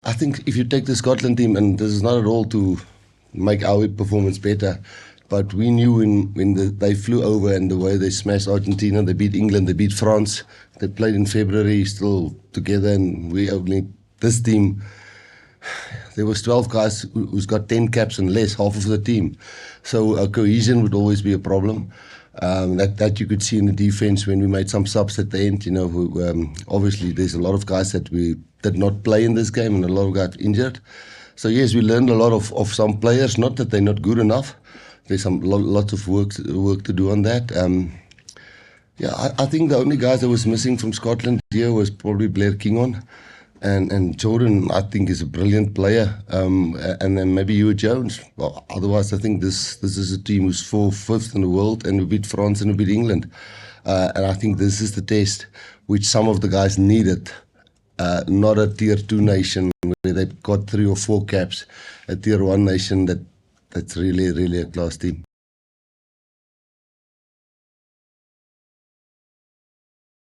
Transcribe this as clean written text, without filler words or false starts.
I think if you take the Scotland team, and this is not at all to make our performance better, but we knew they flew over and the way they smashed Argentina, they beat England, they beat France, they played in February still together, and this team, there was 12 guys who's got 10 caps and less, half of the team. So cohesion would always be a problem. That you could see in the defense when we made some subs at the end. Obviously there's a lot of guys that we did not play in this game and a lot of guys injured. So yes, we learned a lot of some players, not that they're not good enough. There's lots of work to do on that. I think the only guys that was missing from Scotland here was probably Blair Kingon. And Jordan, I think, is a brilliant player. And then maybe Hugh Jones. Well, otherwise, I think this is a team who's fifth in the world, and we beat France and we beat England. And I think this is the test which some of the guys needed. Not a tier 2 nation where they've got 3 or 4 caps. A tier 1 nation that's really, really a class team.